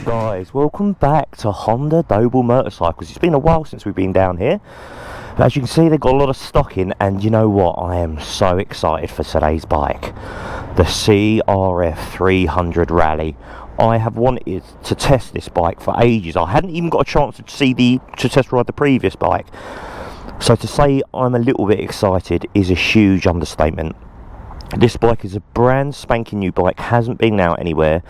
Guys, welcome back to Honda Doble Motorcycles. It's been a while since we've been down here, but as you can see they've got a lot of stock in, and you know what, I am so excited for today's bike, the CRF300 Rally. I have wanted to test this bike for ages. I hadn't even got a chance to test ride the previous bike, so to say I'm a little bit excited is a huge understatement. This bike is a brand spanking new bike, hasn't been out anywhere.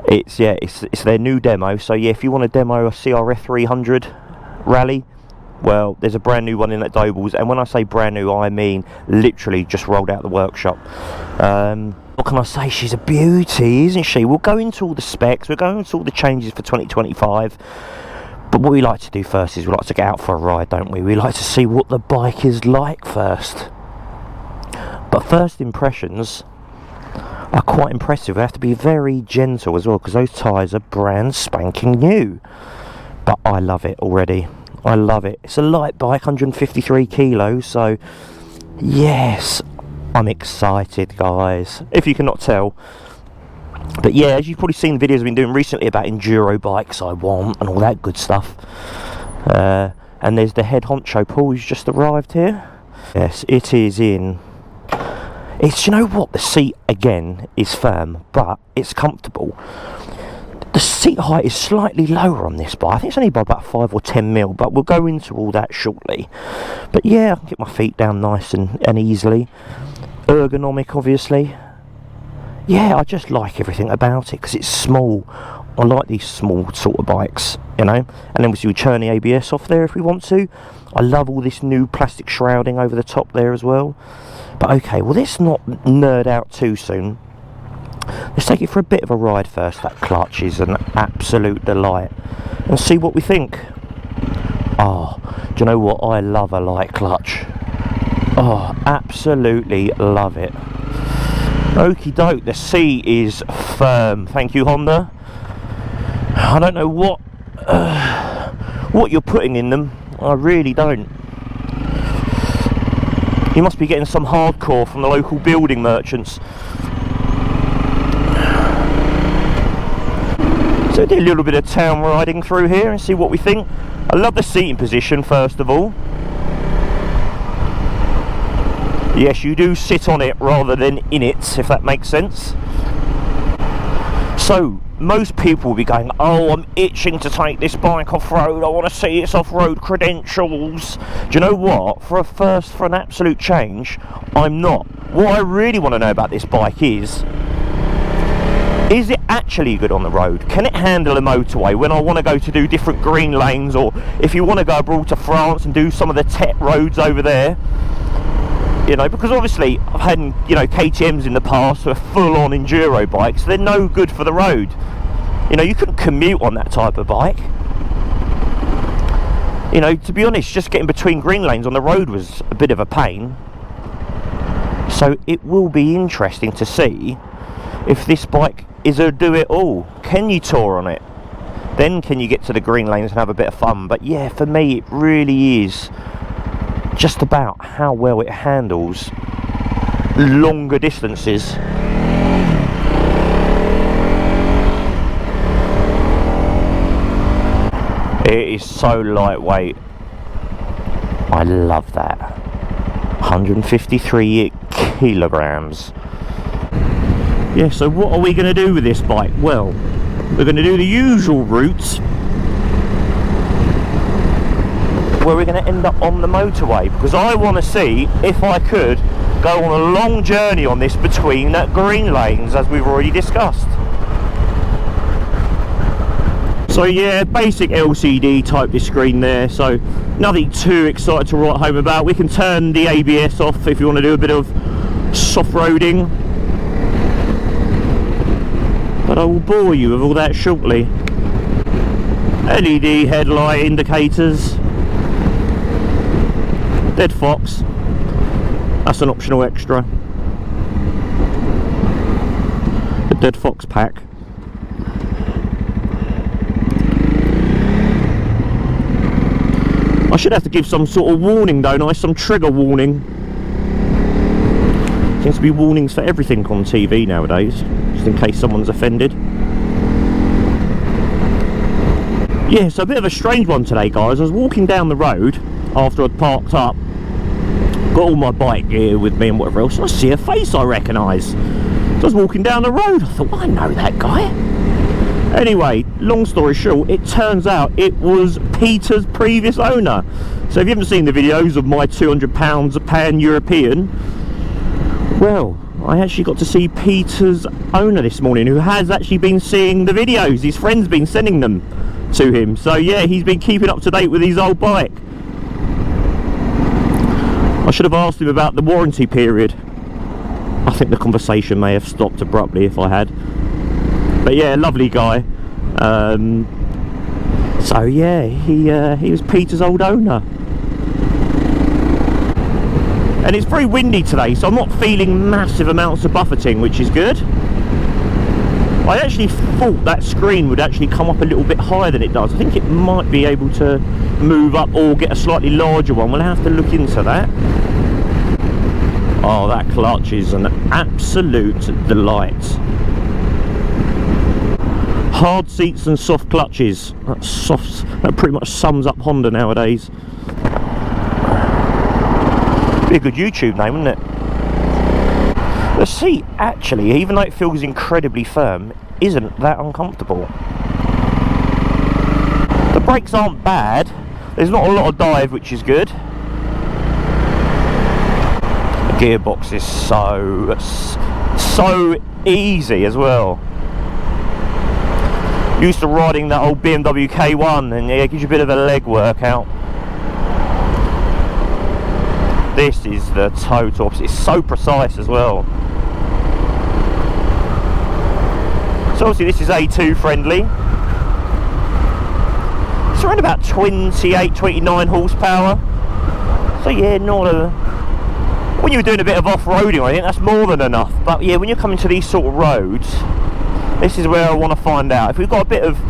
It's their new demo. So yeah, if you want to demo a CRF300 Rally, well, there's a brand new one in at Doble's, and when I say brand new, I mean literally just rolled out the workshop. What can I say? She's a beauty, isn't she? We'll go into all the specs, we'll go into all the changes for 2025, but what we like to do first is we like to get out for a ride, don't we? We like to see what the bike is like first. But first impressions are quite impressive. We have to be very gentle as well, because those tyres are brand spanking new. But I love it already. I love it. It's a light bike, 153 kilos, so yes, I'm excited, guys, if you cannot tell. But yeah, as you've probably seen the videos I've been doing recently about enduro bikes I want and all that good stuff. And there's the head honcho, Paul, who's just arrived here. Yes, it is in. It's, you know what, the seat again is firm, but it's comfortable. The seat height is slightly lower on this bike. I think it's only by about 5 or 10 mil, but we'll go into all that shortly. But yeah, I can get my feet down nice and easily. Ergonomic, obviously. Yeah, I just like everything about it because it's small. I like these small sort of bikes, you know. And then we turn the ABS off there if we want to. I love all this new plastic shrouding over the top there as well. But okay, well, let's not nerd out too soon. Let's take it for a bit of a ride first. That clutch is an absolute delight, and see what we think. Oh, do you know what? I love a light clutch. Oh, absolutely love it. Okie doke, the seat is firm. Thank you, Honda. I don't know what you're putting in them. I really don't. You must be getting some hardcore from the local building merchants. So do a little bit of town riding through here and see what we think. I love the seating position, first of all. Yes, you do sit on it rather than in it, if that makes sense. So most people will be going, oh, I'm itching to take this bike off-road, I want to see its off-road credentials. Do you know what? For an absolute change, I'm not. What I really want to know about this bike is it actually good on the road? Can it handle a motorway when I want to go to do different green lanes, or if you want to go abroad to France and do some of the tech roads over there? You know, because obviously I've had, you know, KTMs in the past who are full-on enduro bikes. They're no good for the road. You know, you couldn't commute on that type of bike. You know, to be honest, just getting between green lanes on the road was a bit of a pain. So it will be interesting to see if this bike is a do-it-all. Can you tour on it? Then can you get to the green lanes and have a bit of fun? But yeah, for me it really is just about how well it handles longer distances. It is so lightweight. I love that. 153 kilograms. Yeah, so what are we going to do with this bike? Well, we're going to do the usual routes, where we're going to end up on the motorway, because I want to see if I could go on a long journey on this between green lanes, as we've already discussed. So yeah, basic LCD type this screen there, so nothing too excited to write home about. We can turn the ABS off if you want to do a bit of soft-roading, but I will bore you with all that shortly. LED headlight indicators. Dead Fox, that's an optional extra. The Dead Fox pack. I should have to give some sort of warning, don't I? Some trigger warning. Seems to be warnings for everything on TV nowadays, just in case someone's offended. Yeah, so a bit of a strange one today, guys. I was walking down the road after I'd parked up, got all my bike gear with me and whatever else, and I see a face I recognise. So I was walking down the road, I thought, well, I know that guy. Anyway, long story short, it turns out it was Peter's previous owner. So if you haven't seen the videos of my £200 pan-European, well, I actually got to see Peter's owner this morning, who has actually been seeing the videos. His friend's been sending them to him. So yeah, he's been keeping up to date with his old bike. I should have asked him about the warranty period. I think the conversation may have stopped abruptly if I had. But yeah, lovely guy. So yeah, he was Peter's old owner. And it's very windy today, so I'm not feeling massive amounts of buffeting, which is good. I actually thought that screen would actually come up a little bit higher than it does. I think it might be able to move up or get a slightly larger one. We'll have to look into that. Oh, that clutch is an absolute delight. Hard seats and soft clutches. That's soft. That pretty much sums up Honda nowadays. Be a good YouTube name, wouldn't it? The seat actually, even though it feels incredibly firm, isn't that uncomfortable. The brakes aren't bad. There's not a lot of dive, which is good. The gearbox is so easy as well. Used to riding that old BMW K1, and yeah, it gives you a bit of a leg workout. This is the total opposite. It's so precise as well. So obviously this is A2 friendly. It's around about 28-29 horsepower. So yeah, not a... When you're doing a bit of off-roading, I think that's more than enough. But yeah, when you're coming to these sort of roads, this is where I want to find out. If we've got a bit of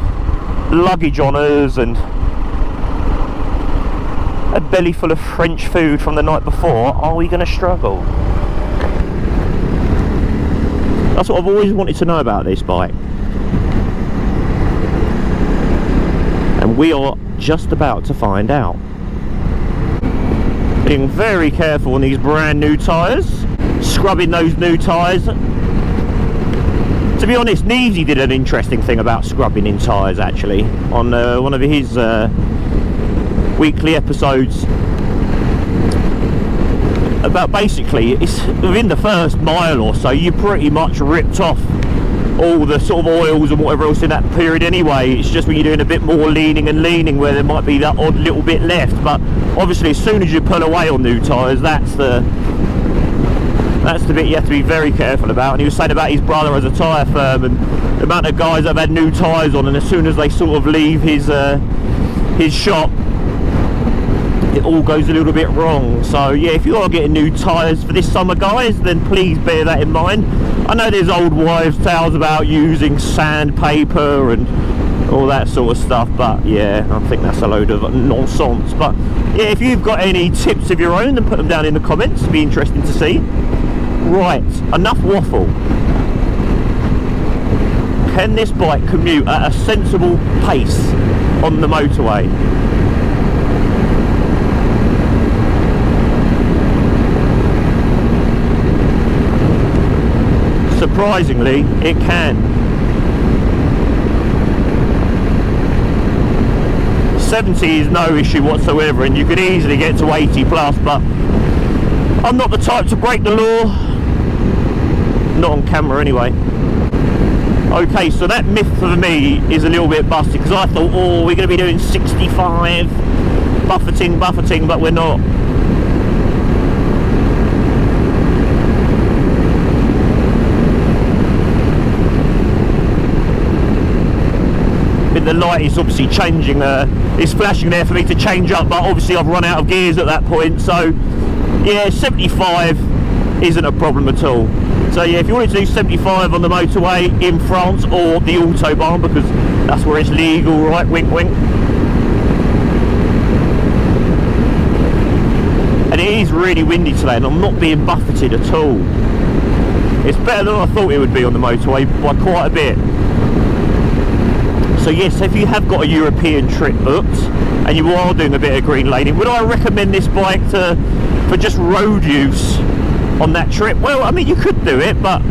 luggage on us and a belly full of French food from the night before, are we going to struggle? That's what I've always wanted to know about this bike. And we are just about to find out. Being very careful on these brand new tyres, scrubbing those new tyres. To be honest, Neevesy did an interesting thing about scrubbing in tyres actually on one of his weekly episodes. About basically, it's within the first mile or so, you pretty much ripped off all the sort of oils and whatever else in that period anyway. It's just when you're doing a bit more leaning and leaning where there might be that odd little bit left. But obviously as soon as you pull away on new tyres, that's the bit you have to be very careful about. And he was saying about his brother as a tyre firm and the amount of guys that have had new tyres on, and as soon as they sort of leave his shop, it all goes a little bit wrong. So yeah, if you are getting new tyres for this summer, guys, then please bear that in mind. I know there's old wives' tales about using sandpaper and all that sort of stuff, but yeah, I think that's a load of nonsense. But yeah, if you've got any tips of your own, then put them down in the comments. It'd be interesting to see. Right, enough waffle. Can this bike commute at a sensible pace on the motorway? Surprisingly, it can. 70 is no issue whatsoever, and you could easily get to 80 plus, but I'm not the type to break the law. Not on camera anyway. Okay, so that myth for me is a little bit busted, because I thought, oh, we're going to be doing 65 buffeting, but we're not. The light is obviously changing, it's flashing there for me to change up, but obviously I've run out of gears at that point. So yeah, 75 isn't a problem at all. So yeah, if you wanted to do 75 on the motorway in France or the Autobahn, because that's where it's legal, right, wink wink. And it is really windy today and I'm not being buffeted at all. It's better than I thought it would be on the motorway by quite a bit. So yes, if you have got a European trip booked and you are doing a bit of green laning, would I recommend this bike for just road use on that trip? Well, I mean, you could do it, but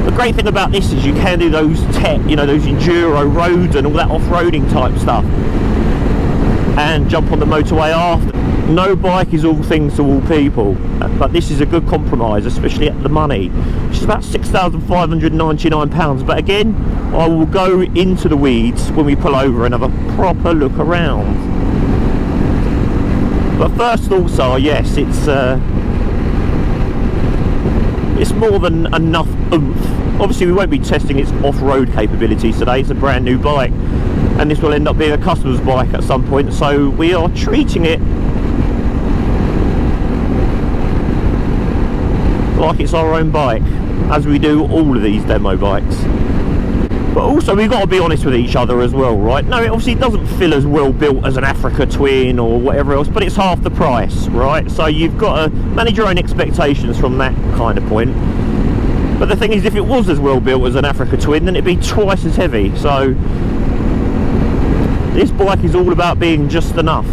the great thing about this is you can do those those enduro roads and all that off-roading type stuff, and jump on the motorway after. No bike is all things to all people, but this is a good compromise, especially at the money, which is about £6,599. But again, I will go into the weeds when we pull over and have a proper look around. But first thoughts are, yes, it's more than enough oomph. Obviously we won't be testing its off-road capabilities today. It's a brand new bike, and this will end up being a customer's bike at some point, so we are treating it like it's our own bike, as we do all of these demo bikes. But also we've got to be honest with each other as well, right? No, it obviously doesn't feel as well built as an Africa Twin or whatever else, but it's half the price, right? So you've got to manage your own expectations from that kind of point. But the thing is, if it was as well built as an Africa Twin, then it'd be twice as heavy. So this bike is all about being just enough.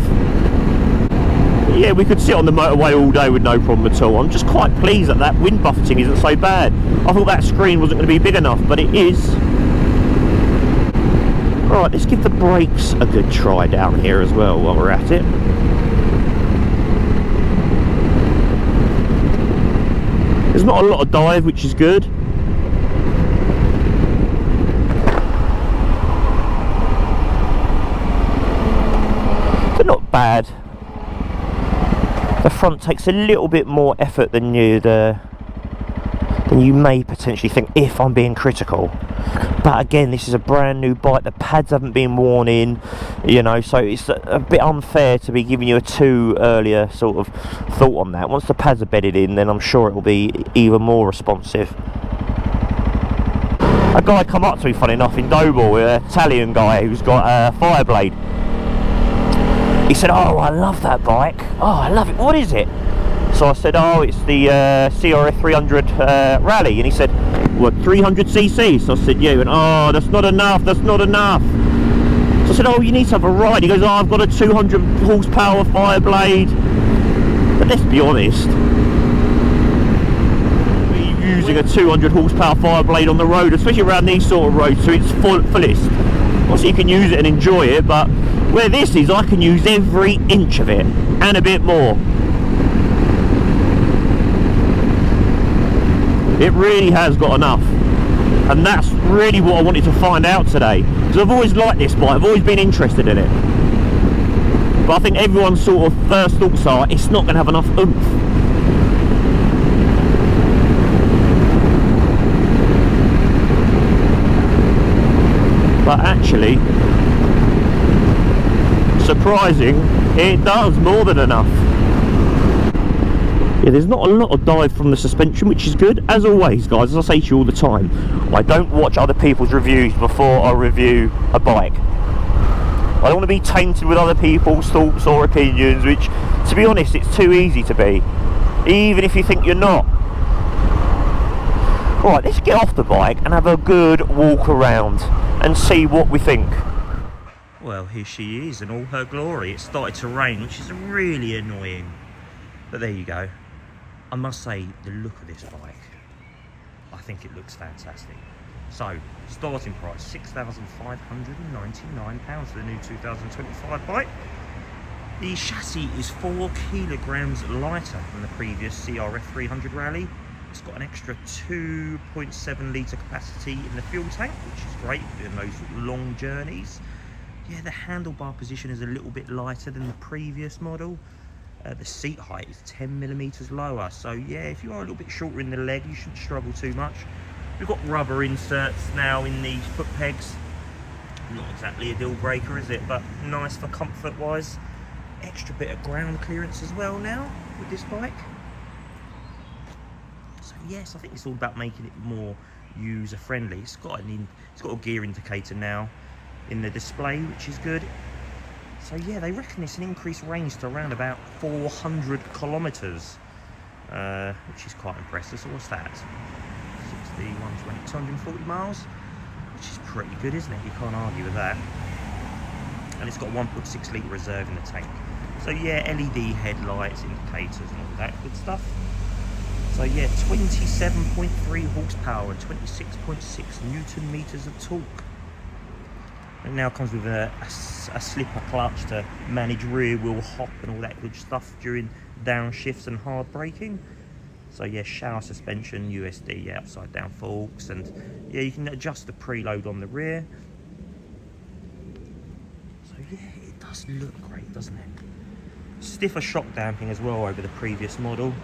Yeah, we could sit on the motorway all day with no problem at all. I'm just quite pleased that wind buffeting isn't so bad. I thought that screen wasn't going to be big enough, but it is. Right, let's give the brakes a good try down here as well while we're at it. There's not a lot of dive, which is good. They're not bad. The front takes a little bit more effort than you may potentially think, if I'm being critical. But again, this is a brand new bike. The pads haven't been worn in, so it's a bit unfair to be giving you a too earlier sort of thought on that. Once the pads are bedded in, then I'm sure it will be even more responsive. A guy come up to me, funny enough, in Doble, an Italian guy who's got a Fireblade. He said, "Oh, I love that bike. Oh, I love it. What is it?" So I said, "Oh, it's the CRF300 Rally." And he said, "What, 300cc?" So I said, "Yeah." And "Oh, that's not enough. That's not enough." So I said, "Oh, you need to have a ride." He goes, "Oh, I've got a 200 horsepower Fireblade." But let's be honest, we're using a 200 horsepower Fireblade on the road, especially around these sort of roads, so it's fullest. Obviously you can use it and enjoy it, but where this is, I can use every inch of it and a bit more. It really has got enough, and that's really what I wanted to find out today, because I've always liked this bike, I've always been interested in it, but I think everyone's sort of first thoughts are, it's not going to have enough oomph. But actually, surprising, it does more than enough. Yeah, there's not a lot of dive from the suspension, which is good. As always, guys, as I say to you all the time, I don't watch other people's reviews before I review a bike. I don't want to be tainted with other people's thoughts or opinions, which, to be honest, it's too easy to be, even if you think you're not. Right, let's get off the bike and have a good walk around and see what we think. Well, here she is in all her glory. It started to rain, which is really annoying, but there you go. I must say, the look of this bike, I think it looks fantastic. So, starting price £6,599 for the new 2025 bike. The chassis is 4 kilograms lighter than the previous CRF300 Rally. It's got an extra 2.7 litre capacity in the fuel tank, which is great in those long journeys. Yeah, the handlebar position is a little bit lighter than the previous model. The seat height is 10mm lower, so yeah, if you are a little bit shorter in the leg, you shouldn't struggle too much. We've got rubber inserts now in these foot pegs. Not exactly a deal breaker, is it? But nice for comfort wise. Extra bit of ground clearance as well now with this bike. So yes, I think it's all about making it more user friendly. It's got a gear indicator now in the display, which is good. So yeah, they reckon it's an increased range to around about 400 kilometers, which is quite impressive. So what's that? 60, 120, 240 miles. which is pretty good, isn't it? You can't argue with that. And it's got a 1.6 litre reserve in the tank. So yeah, LED headlights, indicators and all that good stuff. So yeah, 27.3 horsepower and 26.6 Newton meters of torque. It now comes with a slipper clutch to manage rear wheel hop and all that good stuff during downshifts and hard braking. So yeah, shower suspension, USD, yeah, upside down forks, and yeah, you can adjust the preload on the rear. So yeah, it does look great, doesn't it? Stiffer shock damping as well over the previous model.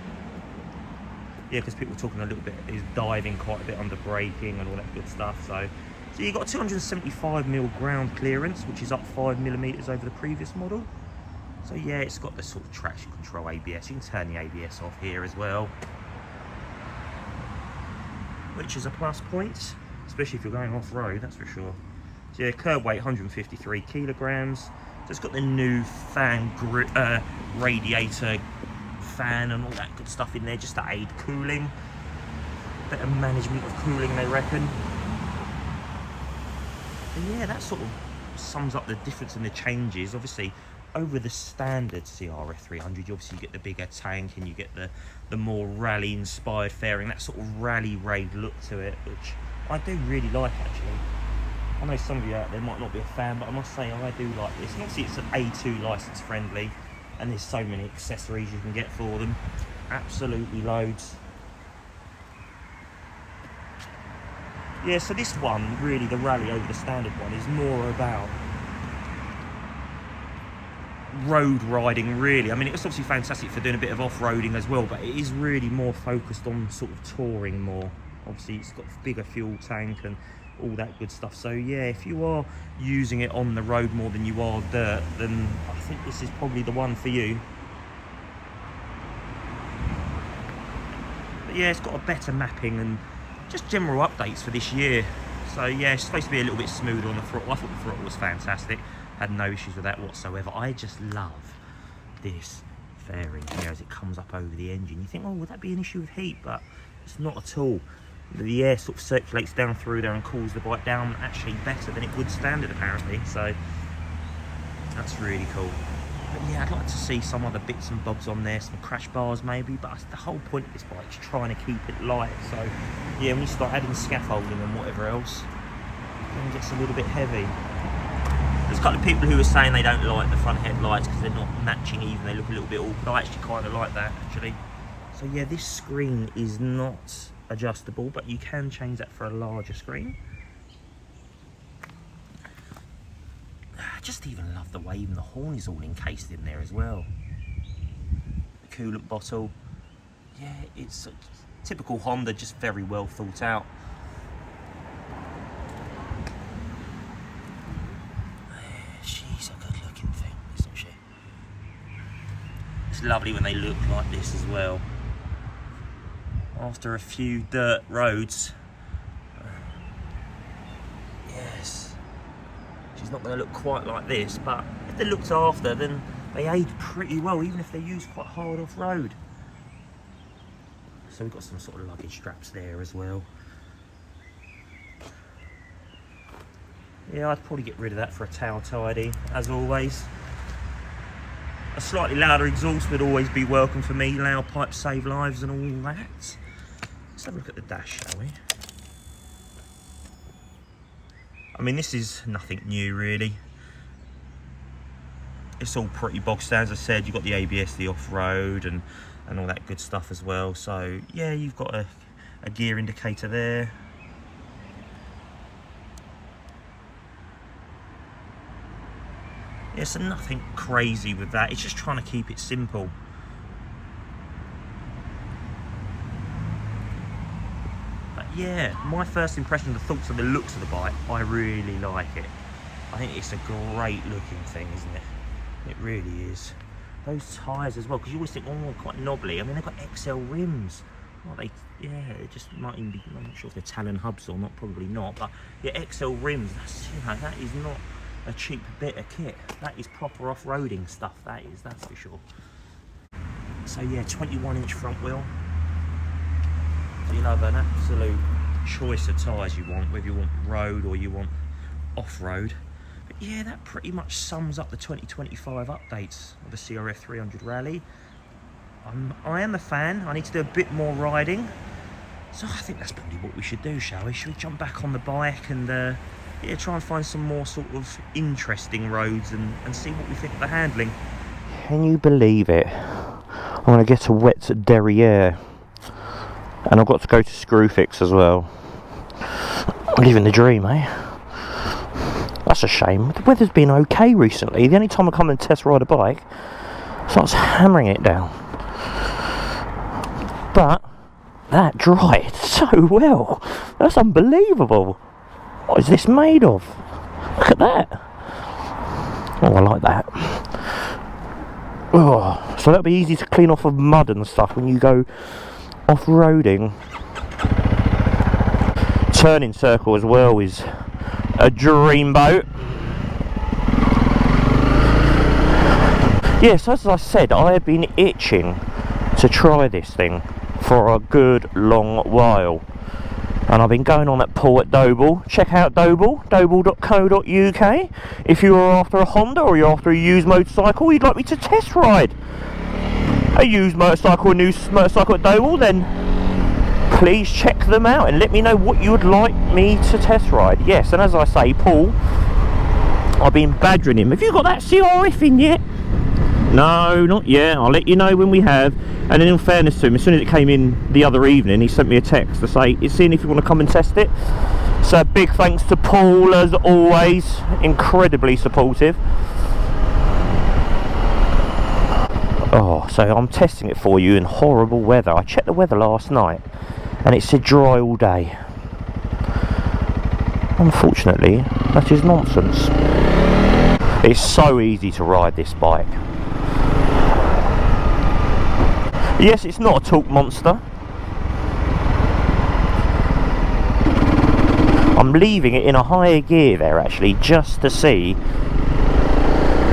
Yeah, because people are talking a little bit, is diving quite a bit under braking and all that good stuff. So you've got 275mm ground clearance, which is up 5mm over the previous model. So yeah, it's got the sort of traction control ABS. You can turn the ABS off here as well, which is a plus point, especially if you're going off-road, that's for sure. So yeah, curb weight 153 kilograms. So it's got the new fan radiator fan and all that good stuff in there, just to aid cooling. Better management of cooling, they reckon. And yeah, that sort of sums up the difference in the changes. Obviously, over the standard CRF300, you obviously get the bigger tank and you get the more rally-inspired fairing, that sort of rally raid look to it, which I do really like, actually. I know some of you out there might not be a fan, but I must say I do like this. And obviously it's an A2 license friendly, and there's so many accessories you can get for them. Absolutely loads. Yeah, so this one, really, the rally over the standard one, is more about road riding, really. I mean, it's obviously fantastic for doing a bit of off-roading as well, but it is really more focused on sort of touring more. Obviously, it's got a bigger fuel tank and all that good stuff. So yeah, if you are using it on the road more than you are dirt, then I think this is probably the one for you. But yeah, it's got a better mapping and just general updates for this year. So yeah, it's supposed to be a little bit smoother on the throttle. I thought the throttle was fantastic. Had no issues with that whatsoever. I just love this fairing here as it comes up over the engine. You think, oh, would that be an issue with heat? But it's not at all. The air sort of circulates down through there and cools the bike down actually better than it would standard, apparently. So that's really cool. But yeah, I'd like to see some other bits and bobs on there, some crash bars maybe, but the whole point of this bike is trying to keep it light. So yeah, when you start adding scaffolding and whatever else, then it gets a little bit heavy. There's a couple of people who are saying they don't like the front headlights because they're not matching even, they look a little bit awkward. I actually kind of like that, actually. So yeah, this screen is not adjustable, but you can change that for a larger screen. I just even love the way even the horn is all encased in there as well. The coolant bottle. Yeah, it's a typical Honda, just very well thought out. She's a good looking thing, isn't she? It's lovely when they look like this as well. After a few dirt roads. Yes. She's not going to look quite like this, but if they're looked after, then they aid pretty well, even if they're used quite hard off-road. So we've got some sort of luggage straps there as well. Yeah, I'd probably get rid of that for a tail tidy, as always. A slightly louder exhaust would always be welcome for me. Loud pipes save lives and all that. Let's have a look at the dash, shall we? I mean, this is nothing new, really. It's all pretty bog standard. As I said, you've got the ABS, the off-road, and all that good stuff as well. So, yeah, you've got a gear indicator there. Yeah, so nothing crazy with that. It's just trying to keep it simple. Yeah, my first impression, the thoughts of the looks of the bike, I really like it. I think it's a great looking thing, isn't it? It really is. Those tyres as well, because you always think, oh, quite knobbly. I mean, they've got XL rims. Well, yeah, it just might even be, I'm not sure if they're Talon hubs or not, probably not. But yeah, XL rims, that's, you know, that is not a cheap bit of kit. That is proper off-roading stuff, that's for sure. So yeah, 21-inch front wheel. You'll have an absolute choice of tyres you want, whether you want road or you want off-road. But yeah, that pretty much sums up the 2025 updates of the CRF300 Rally. I am a fan. I need to do a bit more riding, so I think that's probably what we should do, shall we? Should we jump back on the bike and yeah, try and find some more sort of interesting roads and see what we think of the handling. Can you believe it? I'm going to get a wet derriere, and I've got to go to Screwfix as well. I'm living the dream, eh? That's a shame. The weather's been okay recently. The only time I come and test ride a bike, starts hammering it down. But that dried so well. That's unbelievable. What is this made of? Look at that. Oh, I like that. Oh, so that'll be easy to clean off of mud and stuff when you go off-roading. Turning circle as well is a dreamboat. Yes, as I said, I have been itching to try this thing for a good long while, and I've been going on that pull at Doble. Check out Doble, doble.co.uk, if you are after a Honda or you're after a used motorcycle you'd like me to test ride a used motorcycle, a new motorcycle at Doble, then please check them out and let me know what you would like me to test ride. Yes, and as I say, Paul, I've been badgering him. Have you got that CRF in yet? No, not yet. I'll let you know when we have. And then in fairness to him, as soon as it came in the other evening, he sent me a text to say it's in if you want to come and test it. So big thanks to Paul as always, incredibly supportive. Oh, so I'm testing it for you in horrible weather. I checked the weather last night and it said dry all day. Unfortunately, that is nonsense. It's so easy to ride this bike. Yes, it's not a torque monster. I'm leaving it in a higher gear there actually, just to see.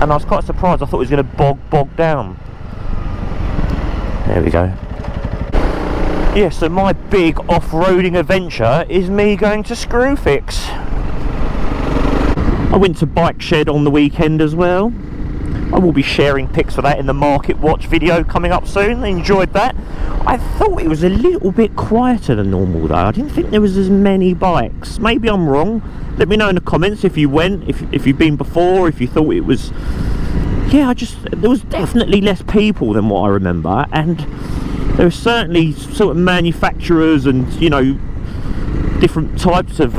And I was quite surprised. I thought it was going to bog down. There we go. Yeah, so my big off-roading adventure is me going to Screwfix. I went to Bike Shed on the weekend as well. I will be sharing pics for that in the Market Watch video coming up soon. I enjoyed that. I thought it was a little bit quieter than normal though. I didn't think there was as many bikes. Maybe I'm wrong. Let me know in the comments if you went, if you've been before, if you thought it was... Yeah, there was definitely less people than what I remember, and there were certainly sort of manufacturers and, you know, different types of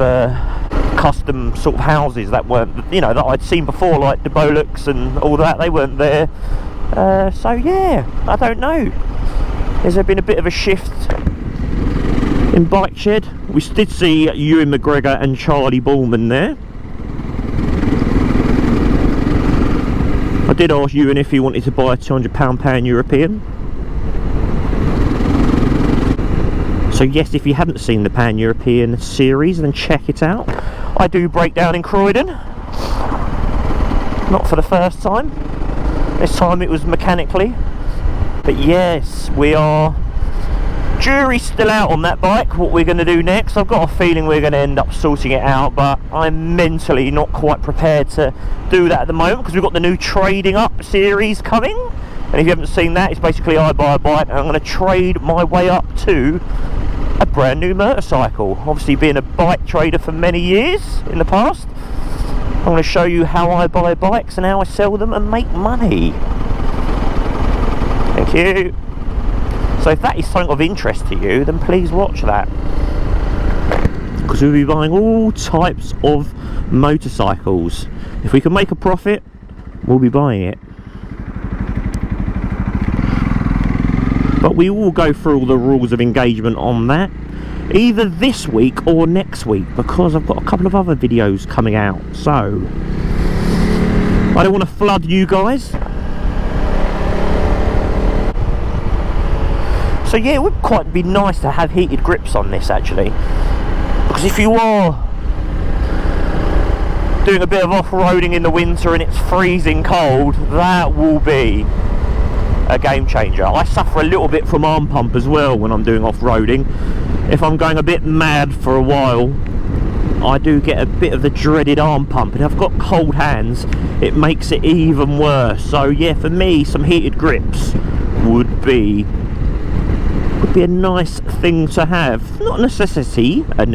custom sort of houses that weren't, you know, that I'd seen before, like the Bolux and all that. They weren't there. So yeah, I don't know. Has there been a bit of a shift in Bike Shed? We did see Ewan McGregor and Charlie Ballman there. I did ask Ewan if he wanted to buy a £200 Pan-European. So yes, if you haven't seen the Pan-European series, then check it out. I do break down in Croydon. Not for the first time. This time it was mechanically. But yes, we are... Jury's still out on that bike, what we're going to do next. I've got a feeling we're going to end up sorting it out, but I'm mentally not quite prepared to do that at the moment, because we've got the new Trading Up series coming. And if you haven't seen that, it's basically I buy a bike and I'm going to trade my way up to a brand new motorcycle. Obviously being a bike trader for many years in the past, I'm going to show you how I buy bikes and how I sell them and make money. Thank you. So if that is something of interest to you, then please watch that, because we'll be buying all types of motorcycles. If we can make a profit, we'll be buying it. But we will go through all the rules of engagement on that, either this week or next week, because I've got a couple of other videos coming out. So I don't want to flood you guys. So yeah, it would quite be nice to have heated grips on this actually, because if you are doing a bit of off-roading in the winter and it's freezing cold, that will be a game changer. I suffer a little bit from arm pump as well when I'm doing off-roading, if I'm going a bit mad for a while, I do get a bit of the dreaded arm pump, and if I've got cold hands, it makes it even worse. So yeah, for me, some heated grips would be a nice thing to have. Not a necessity, but a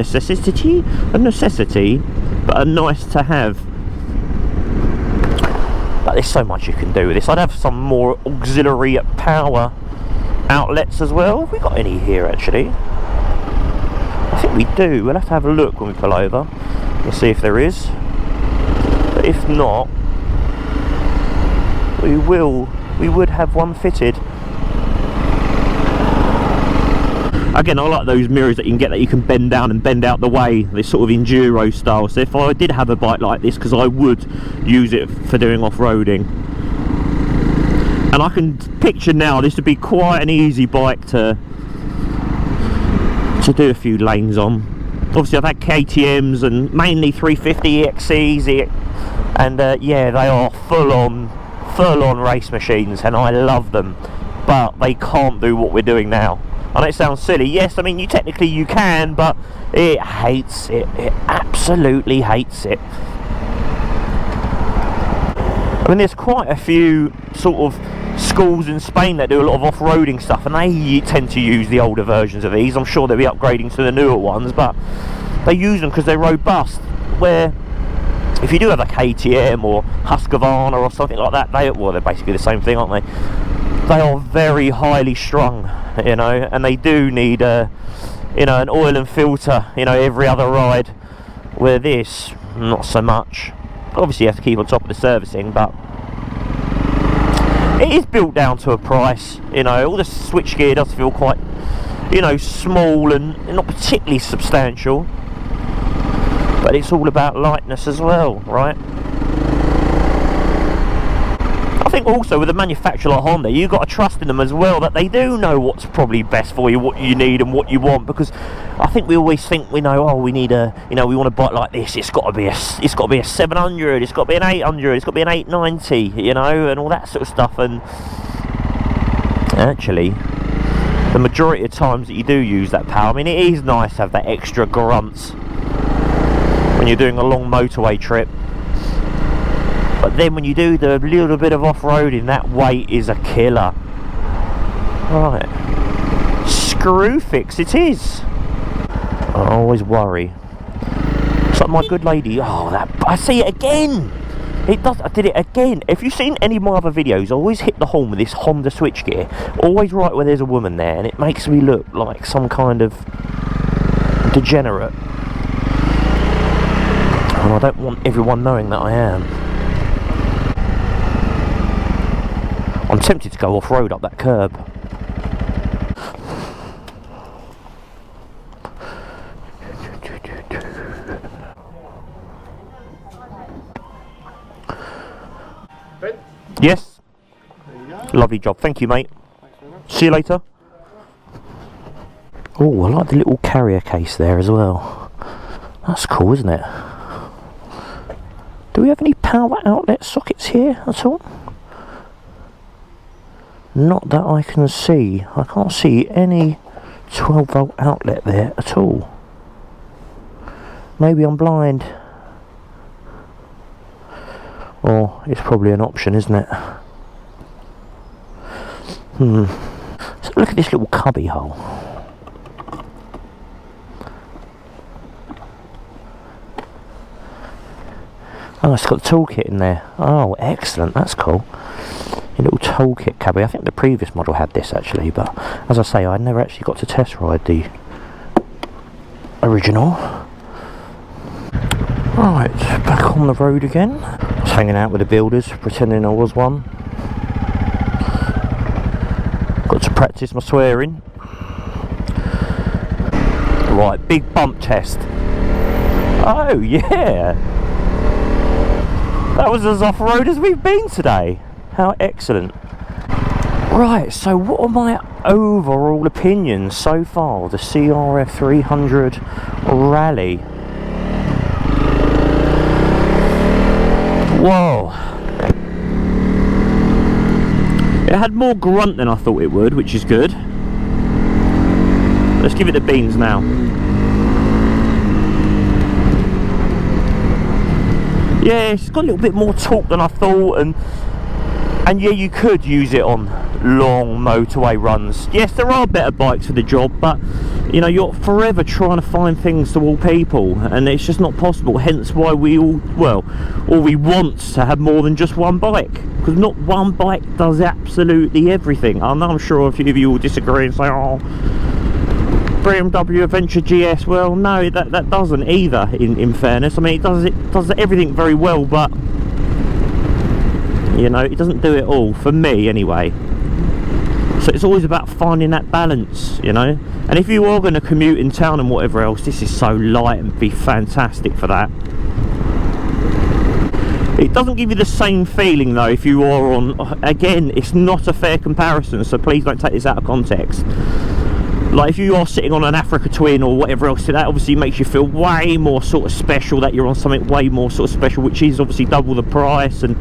nice to have. But there's so much you can do with this. I'd have some more auxiliary power outlets as well. Have we got any here actually? I think we do. We'll have to have a look when we pull over and see if there is. But if not, we would have one fitted. Again, I like those mirrors that you can get that you can bend down and bend out the way, this sort of enduro style. So if I did have a bike like this, because I would use it for doing off-roading, and I can picture now this would be quite an easy bike to do a few lanes on. Obviously I've had KTMs and mainly 350 EXCs, and yeah, they are full on race machines, and I love them, but they can't do what we're doing now. I know it sounds silly. Yes, I mean, you can, but it hates it. It absolutely hates it. I mean, there's quite a few sort of schools in Spain that do a lot of off-roading stuff, and they tend to use the older versions of these. I'm sure they'll be upgrading to the newer ones, but they use them because they're robust. Where if you do have a KTM or Husqvarna or something like that, they're basically the same thing, aren't they? They are very highly strung, you know, and they do need an oil and filter, you know, every other ride. Where this, not so much. Obviously you have to keep on top of the servicing, but it is built down to a price, you know. All the switchgear does feel quite, you know, small and not particularly substantial, but it's all about lightness as well, right? I think also with a manufacturer like Honda, you've got to trust in them as well, that they do know what's probably best for you, what you need and what you want. Because I think we always think we know, oh, we need a, you know, we want a bike like this. It's got to be a 700. It's got to be an 800. It's got to be an 890. You know, and all that sort of stuff. And actually, the majority of times that you do use that power, I mean, it is nice to have that extra grunts when you're doing a long motorway trip. But then when you do the little bit of off-roading, that weight is a killer. Right. Screw fix it is. I always worry. It's like my good lady. Oh, I see it again. It does. I did it again. If you've seen any of my other videos, I always hit the horn with this Honda switchgear. Always right where there's a woman there, and it makes me look like some kind of degenerate. And I don't want everyone knowing that I am. I'm tempted to go off-road up that curb. Ben? Yes. There you go. Lovely job. Thank you, mate. Thanks very much. See you later. Oh, I like the little carrier case there as well. That's cool, isn't it? Do we have any power outlet sockets here at all? Not that I can see. I can't see any 12 volt outlet there at all. Maybe I'm blind. Or it's probably an option, isn't it? So look at this little cubby hole. Oh, it's got the toolkit in there. Oh, excellent. That's cool. A little toolkit cubby. I think the previous model had this actually, but as I say, I never actually got to test ride the original. Right, back on the road again. I was hanging out with the builders, pretending I was one. Got to practice my swearing. Right, big bump test. Oh yeah, that was as off-road as we've been today. How excellent. Right, so what are my overall opinions so far of the CRF300 Rally? Whoa. It had more grunt than I thought it would, which is good. Let's give it the beans now. Yeah, it's got a little bit more torque than I thought, and yeah, you could use it on long motorway runs. Yes, there are better bikes for the job, but you know, you're forever trying to find things to all people, and it's just not possible. Hence why we all we want to have more than just one bike, because not one bike does absolutely everything. I know I'm sure a few of you will disagree and say, oh, BMW Adventure GS. Well, no, that doesn't either, in fairness. I mean, it does everything very well, but you know, it doesn't do it all, for me anyway. So it's always about finding that balance, you know. And if you are going to commute in town and whatever else, this is so light and be fantastic for that. It doesn't give you the same feeling though if you are on, again, it's not a fair comparison, so please don't take this out of context. Like if you are sitting on an Africa Twin or whatever else, that obviously makes you feel way more sort of special, that you're on something way more sort of special, which is obviously double the price, and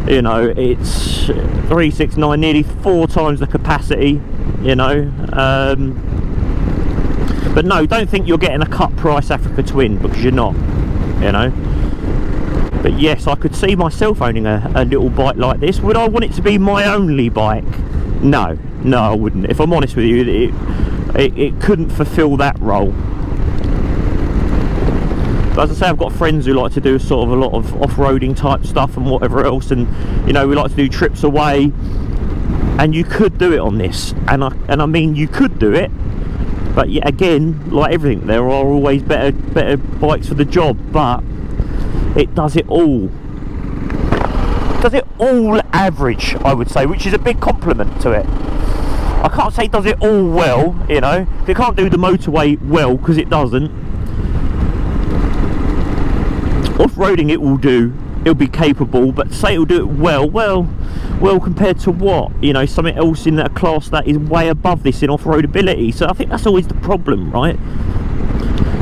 you know, it's 369, nearly 4 times the capacity, you know. But no, don't think you're getting a cut price Africa Twin, because you're not, you know. But yes, I could see myself owning a little bike like this. Would I want it to be my only bike? No, I wouldn't. If I'm honest with you, it couldn't fulfill that role. But as I say, I've got friends who like to do sort of a lot of off-roading type stuff and whatever else, and you know, we like to do trips away, and you could do it on this, and I mean, you could do it, but yeah, again, like everything, there are always better bikes for the job, but it does it all. Does it all average, I would say, which is a big compliment to it. I can't say does it all well, you know. It can't do the motorway well, because it doesn't. Off-roading it will do, it'll be capable, but say it'll do it well compared to what? You know, something else in that class that is way above this in off-roadability. So I think that's always the problem, right?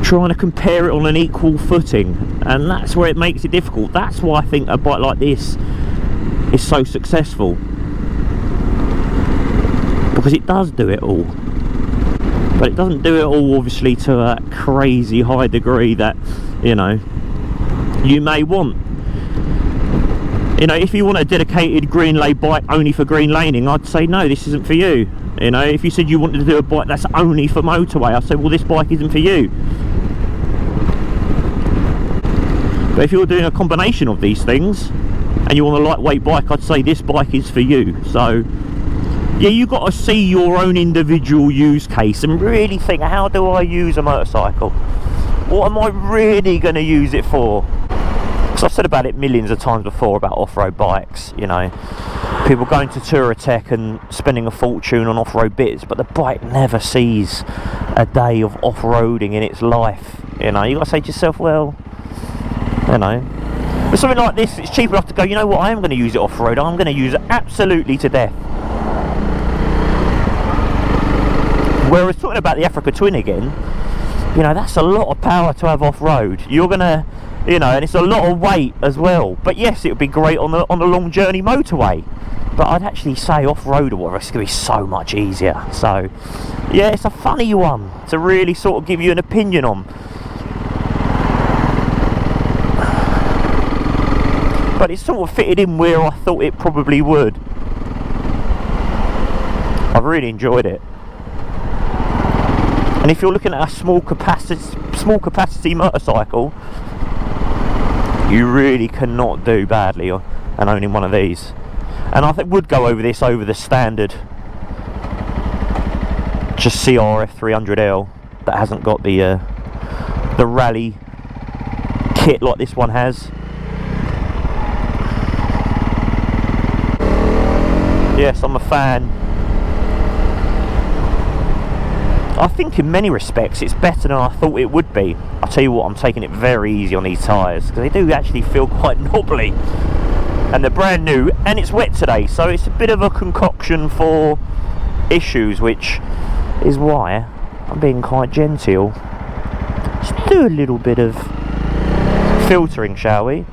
Trying to compare it on an equal footing, and that's where it makes it difficult. That's why I think a bike like this is so successful, because it does do it all, but it doesn't do it all obviously to a crazy high degree that, you know, you may want. You know, if you want a dedicated green lane bike only for green laning, I'd say no, this isn't for you. You know, if you said you wanted to do a bike that's only for motorway, I'd say, well, this bike isn't for you. But if you're doing a combination of these things and you want a lightweight bike, I'd say this bike is for you. So yeah, you've got to see your own individual use case and really think, how do I use a motorcycle? What am I really going to use it for? Because I've said about it millions of times before about off-road bikes, you know. People going to Touratech and spending a fortune on off-road bits, but the bike never sees a day of off-roading in its life. You know, you've got to say to yourself, well, you know, with something like this, it's cheap enough to go, you know what, I am going to use it off-road, I'm going to use it absolutely to death. Whereas talking about the Africa Twin again, you know, that's a lot of power to have off-road. You're going to, you know, and it's a lot of weight as well. But yes, it would be great on the long journey motorway. But I'd actually say off-road or whatever, it's going to be so much easier. So, yeah, it's a funny one to really sort of give you an opinion on. But it sort of fitted in where I thought it probably would. I've really enjoyed it. And if you're looking at a small capacity motorcycle, you really cannot do badly on owning one of these. And I think would go over this over the standard just CRF300L that hasn't got the rally kit like this one has. Yes, I'm a fan. I think in many respects it's better than I thought it would be. I'll tell you what, I'm taking it very easy on these tyres, because they do actually feel quite knobbly. And they're brand new, and it's wet today, so it's a bit of a concoction for issues, which is why I'm being quite genteel. Let's do a little bit of filtering, shall we?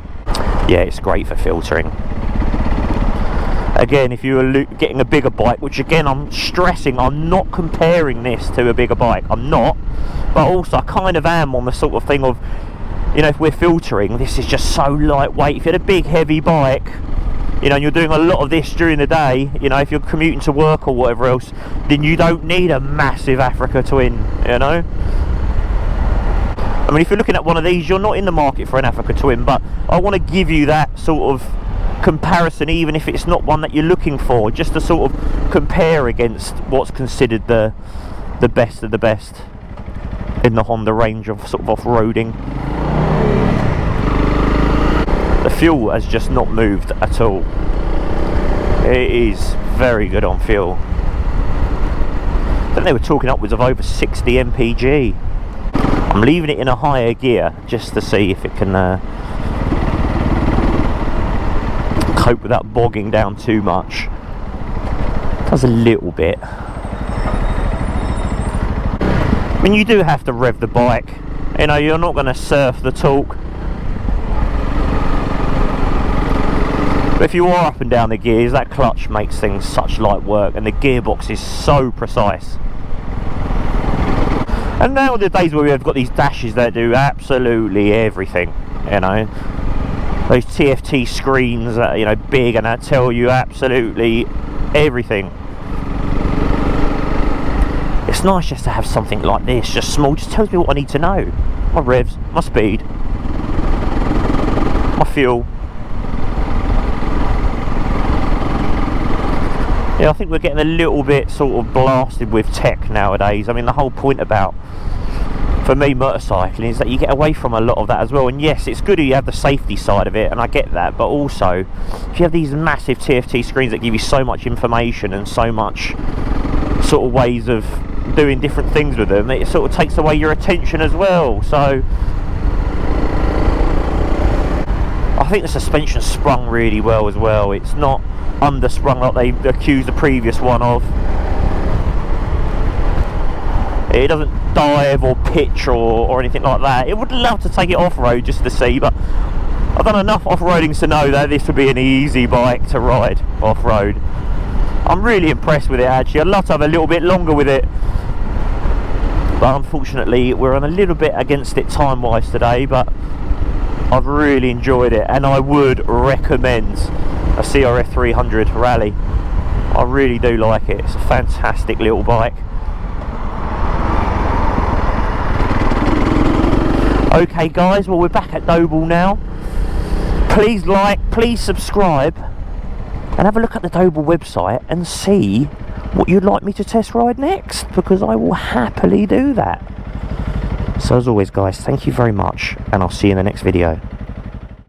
Yeah, it's great for filtering. Again, if you were getting a bigger bike, which again I'm stressing, I'm not comparing this to a bigger bike, I'm not, but also I kind of am on the sort of thing of, you know, if we're filtering, this is just so lightweight. If you had a big heavy bike, you know, and you're doing a lot of this during the day, you know, if you're commuting to work or whatever else, then you don't need a massive Africa Twin, you know. I mean, if you're looking at one of these, you're not in the market for an Africa Twin, but I want to give you that sort of comparison, even if it's not one that you're looking for, just to sort of compare against what's considered the best of the best in the Honda range of sort of off-roading. The fuel has just not moved at all. It is very good on fuel. I think they were talking upwards of over 60 mpg. I'm leaving it in a higher gear just to see if it can cope without bogging down too much. It does a little bit. I mean, you do have to rev the bike, you know, you're not going to surf the torque. But if you are up and down the gears, that clutch makes things such light work, and the gearbox is so precise. And now the days where we've got these dashes that do absolutely everything, you know, those TFT screens that, you know, big and that tell you absolutely everything. It's nice just to have something like this, just small, just tells me what I need to know. My revs, my speed, my fuel. Yeah, I think we're getting a little bit sort of blasted with tech nowadays. I mean, the whole point about, for me, motorcycling is that you get away from a lot of that as well. And yes, it's good you have the safety side of it, and I get that, but also if you have these massive TFT screens that give you so much information and so much sort of ways of doing different things with them, it sort of takes away your attention as well. So I think the suspension sprung really well as well. It's not undersprung like they accused the previous one of. It doesn't dive or pitch or anything like that. It would love to take it off-road just to see, but I've done enough off-roading to know that this would be an easy bike to ride off-road. I'm really impressed with it actually. I'd love to have a little bit longer with it, but unfortunately we're on a little bit against it time-wise today, but I've really enjoyed it, and I would recommend a CRF300 Rally. I really do like it. It's a fantastic little bike. Okay guys, well we're back at Doble now. Please like, please subscribe, and have a look at the Doble website and see what you'd like me to test ride next, because I will happily do that. So as always guys, thank you very much, and I'll see you in the next video.